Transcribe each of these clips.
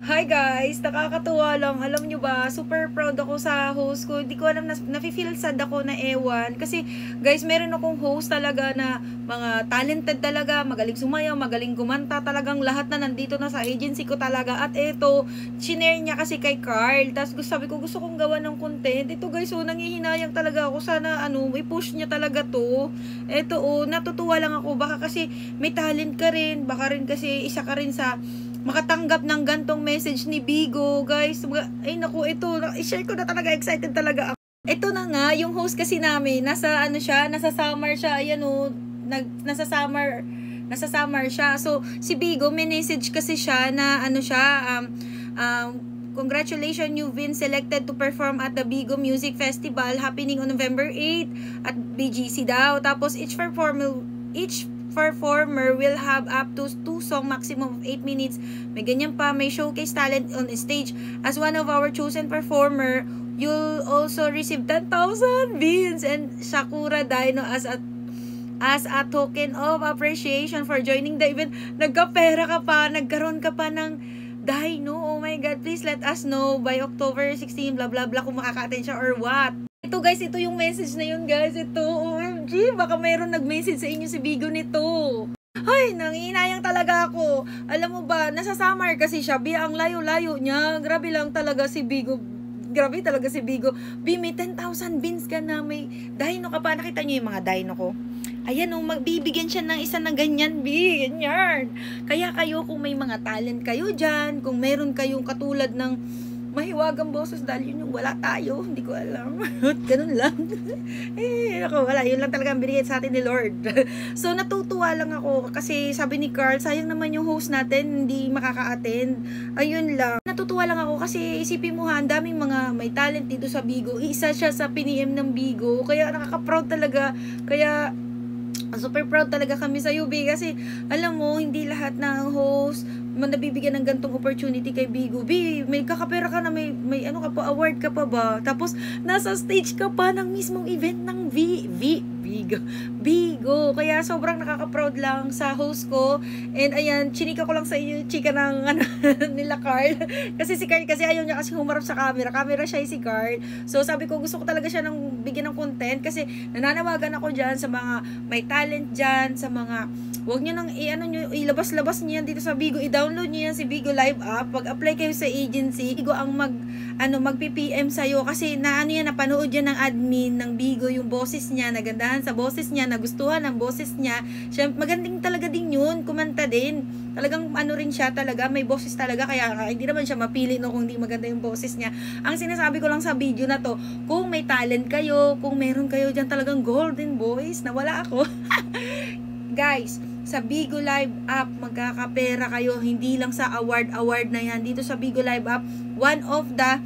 Hi guys! Nakakatuwa lang. Alam nyo ba, super proud ako sa host ko. Hindi ko alam, nafe-feel sad ako na ewan. Kasi guys, meron akong host talaga na mga talented talaga, magaling sumayaw, magaling kumanta, talagang lahat na nandito na sa agency ko talaga. At eto, shinare niya kasi kay Carl. Tapos sabi ko, gusto kong gawa ng content. Ito guys, nangihinayang talaga ako. Sana i-push niya talaga to. Eto natutuwa lang ako. Baka kasi may talent ka rin. Baka rin kasi isa ka rin sa makatanggap ng gantong message ni Bigo, guys. Ay naku, ito, i-share ko na talaga, excited talaga ako. Ito na nga, yung host kasi namin, nasa summer siya, ayan nasa summer siya. So, si Bigo, may message kasi siya na congratulations, you've been selected to perform at the Bigo Music Festival happening on November 8 at BGC daw. Tapos, each performer will have up to 2 song, maximum of 8 minutes. May ganyan pa, may showcase talent on stage. As one of our chosen performer, you'll also receive 10,000 beans and Sakura Dino as a token of appreciation for joining the event. Nagkapera ka pa, nagkaroon ka pa ng Dino. Oh my God, please let us know by October 16, blah blah blah, kung makaka-attend siya or what. Ito guys, ito yung message na yun guys. Ito, OMG, baka mayroon nag-message sa inyo si Bigo nito. Ay, nanginayang talaga ako. Alam mo ba, nasa summer kasi siya. Ang layo-layo niya. Grabe lang talaga si Bigo. Grabe talaga si Bigo. May 10,000 beans ka na. May dino ka pa. Nakita niyo yung mga dino ko? Ayan magbibigyan siya ng isa na ganyan, ganyan. Kaya kayo, kung may mga talent kayo dyan, kung meron kayong katulad ng mahiwagang boses, dahil yun yung wala tayo, hindi ko alam. Ganun lang. Wala. Yun lang talaga ang binigay sa atin ni Lord. So, natutuwa lang ako kasi sabi ni Carl, sayang naman yung host natin, hindi makaka-attend. Ayun lang. Natutuwa lang ako kasi isipin mo ang daming mga may talent dito sa Bigo. Isa siya sa PNM ng Bigo. Kaya nakaka-proud talaga. Kaya super proud talaga kami sa UB kasi alam mo, hindi lahat ng host nabibigyan ng gantong opportunity kay Bigo. May kakapera ka na, may ka pa, award ka pa ba? Tapos nasa stage ka pa ng mismong event ng Bigo. Kaya sobrang nakaka-proud lang sa host ko. And ayan, chinika ko lang sa iyo, chika ng nila Carl. Kasi si Carl kasi ayaw niya kasi humarap sa camera. Camera siya si Carl. So sabi ko, gusto ko talaga siya ng bigyan ng content kasi nananawagan ako dyan sa mga may talent dyan, sa mga huwag nyo nang ilabas-labas niyo yan dito sa Bigo. I-download niyo yan si Bigo Live app. Pag-apply kayo sa agency, Bigo ang mag-PPM sa'yo. Kasi napanood yan ng admin ng Bigo, yung boses niya, nagandahan sa boses niya, nagustuhan ang boses niya. Siyempre, magandang talaga din yun. Kumanta din. Talagang rin siya talaga. May boses talaga. Kaya hindi naman siya mapili kung hindi maganda yung boses niya. Ang sinasabi ko lang sa video na to, kung may talent kayo, kung meron kayo dyan talagang golden voice, na wala ako. Guys, sa Bigo Live app, magkakapera kayo, hindi lang sa award na yan. Dito sa Bigo Live app, one of the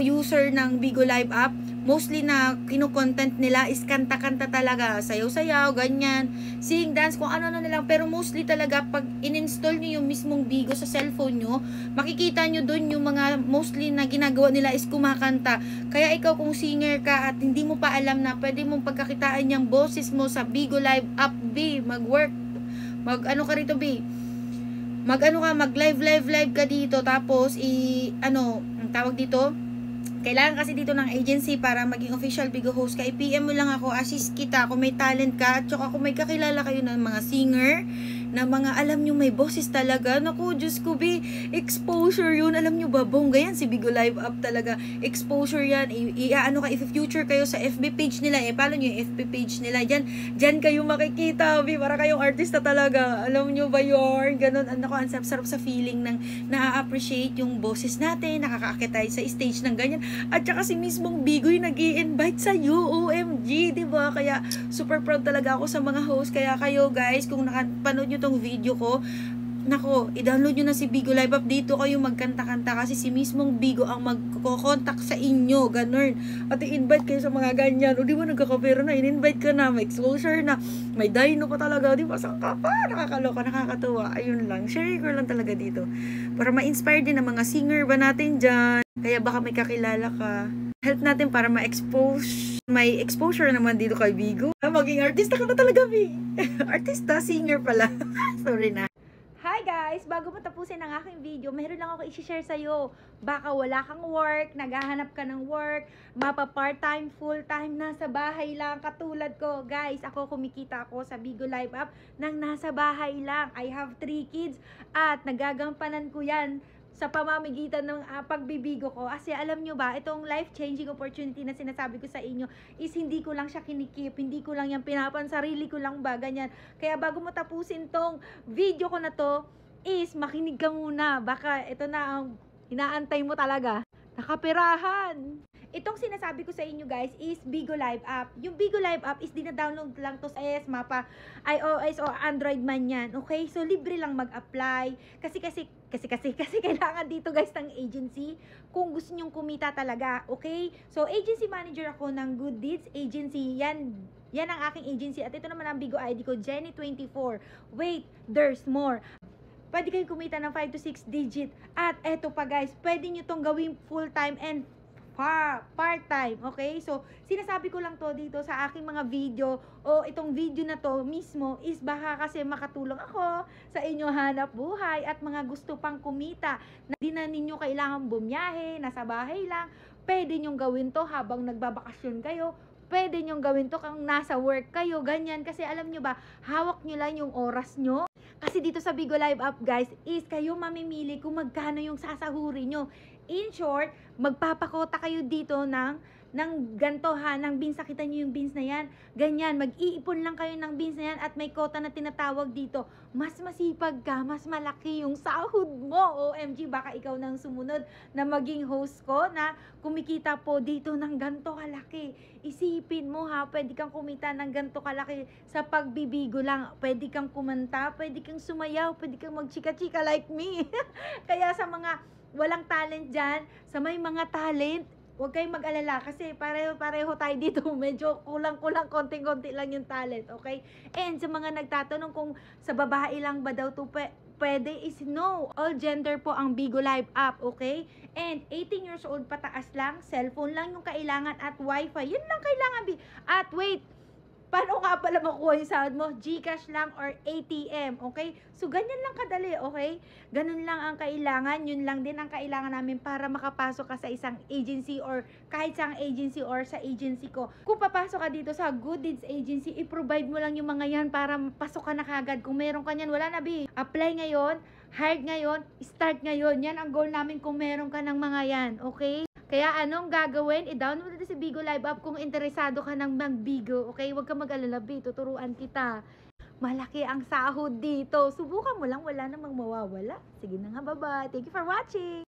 user ng Bigo Live app, mostly na kino-content nila is kanta-kanta talaga, sayaw-sayaw, ganyan, sing, dance, kung ano nilang, pero mostly talaga pag in-install nyo yung mismong Bigo sa cellphone nyo, makikita nyo dun yung mga mostly na ginagawa nila is kumakanta. Kaya ikaw kung singer ka at hindi mo pa alam na pwede mong pagkakitaan yung boses mo sa Bigo Live app, mag-work, ka rito, mag-live ka dito, tapos ang tawag dito, kailangan kasi dito ng agency para maging official Bigo host ka. I-PM mo lang ako, assist kita kung may talent ka, at saka kung may kakilala kayo ng mga singer, na mga alam nyo may boses talaga. Naku, Diyos ko, exposure yun. Alam nyo ba, bongga yan si Bigo Live app talaga. Exposure yan. If-future kayo sa FB page nila, paano nyo yung FB page nila? Diyan kayo makikita, para kayong artista talaga. Alam nyo ba yun? Ganun, ang sarap sa feeling ng na-appreciate yung boses natin, nakakaakit tayo sa stage ng ganyan. At saka si mismong Bigo yung nag-i-invite sa OMG, diba? Kaya super proud talaga ako sa mga host. Kaya kayo guys, kung nakapanood nyo tong video ko, nako, i-download nyo na si Bigo Live app. Dito kayo magkanta-kanta kasi si mismong Bigo ang magko-contact sa inyo, ganun. At i-invite kayo sa mga ganyan. O di ba nagkakapera na, in-invite ka na, may exposure na, may dino pa talaga, di ba? Saan ka pa? Nakakaloka, nakakatuwa. Ayun lang, share ko lang talaga dito. Para ma-inspire din ang mga singer ba natin dyan. Kaya baka may kakilala ka. Help natin para ma-expose. May exposure naman dito kay Bigo. Maging artista ka na talaga, Artista, singer pala. Sorry na. Hi guys, bago mo tapusin ang aking video, meron lang ako i-share sa'yo. Baka wala kang work, naghahanap ka ng work, mapa part-time, full-time, nasa bahay lang, katulad ko. Guys, ako kumikita ako sa Bigo Live app nang nasa bahay lang. I have 3 kids at nagagampanan ko yan sa pamamagitan ng pagbibigo ko. Kasi alam nyo ba, itong life-changing opportunity na sinasabi ko sa inyo is hindi ko lang siya kinikip, hindi ko lang yan sarili ko lang ba, ganyan. Kaya bago mo tapusin tong video ko na to, is makinig ka muna. Baka ito na ang inaantay mo talaga. Nakaperahan! Itong sinasabi ko sa inyo guys is Bigo Live app. Yung Bigo Live app is dina-download lang to sa mapa, iOS o Android man yan. Okay? So libre lang mag-apply. Kasi kailangan dito guys ng agency kung gusto nyong kumita talaga. Okay? So agency manager ako ng Good Deeds Agency. Yan ang aking agency. At ito naman ang Bigo ID ko, Jenny24. Wait, there's more. Pwede kayo kumita ng 5 to 6 digit. At eto pa guys, pwede nyo tong gawing full-time and part-time, okay? So, sinasabi ko lang to dito sa aking mga video o itong video na to mismo is baka kasi makatulong ako sa inyo hanap buhay at mga gusto pang kumita na di na ninyo kailangan bumiyahe, nasa bahay lang. Pwede nyong gawin to habang nagbabakasyon kayo. Pwede nyong gawin to kung nasa work kayo, ganyan. Kasi alam nyo ba, hawak nyo lang yung oras nyo. Kasi dito sa Bigo Live app guys, is kayo mamimili kung magkano yung sasahurin nyo. In short, magpapakota kayo dito ng ganto ha, ng beans. Nakita nyo yung beans na yan. Ganyan, mag-iipon lang kayo ng beans na yan at may kota na tinatawag dito. Mas masipag ka, mas malaki yung sahod mo. OMG, baka ikaw nang sumunod na maging host ko na kumikita po dito ng ganto kalaki. Isipin mo ha, pwede kang kumita ng ganto kalaki sa pagbibigo lang. Pwede kang kumanta, pwede kang sumayaw, pwede kang magchika-chika like me. Kaya sa mga walang talent dyan, sa may mga talent, huwag kayong mag-alala kasi pareho tayo dito. Medyo kulang-kulang, konting-konti lang yung talent, okay? And sa mga nagtatanong kung sa babae lang ba daw to pwede is no. All gender po ang Bigo Live app, okay? And 18 years old pataas lang, cellphone lang yung kailangan at wifi. Yun lang kailangan. At wait, paano nga pala makuha yung sahod mo? GCash lang or ATM, okay? So, ganyan lang kadali, okay? Ganun lang ang kailangan. Yun lang din ang kailangan namin para makapasok ka sa isang agency or kahit sa agency or sa agency ko. Kung papasok ka dito sa Good Deeds Agency, i-provide mo lang yung mga yan para pasok ka na kagad. Kung meron ka yan, wala na bi. Apply ngayon, hired ngayon, start ngayon. Yan ang goal namin kung meron ka ng mga yan, okay? Kaya anong gagawin? I-download natin si Bigo Live app kung interesado ka ng mag-Bigo. Okay? Huwag ka mag-alala, tuturuan kita. Malaki ang sahod dito. Subukan mo lang, wala namang mawawala. Sige na nga, bye-bye. Thank you for watching.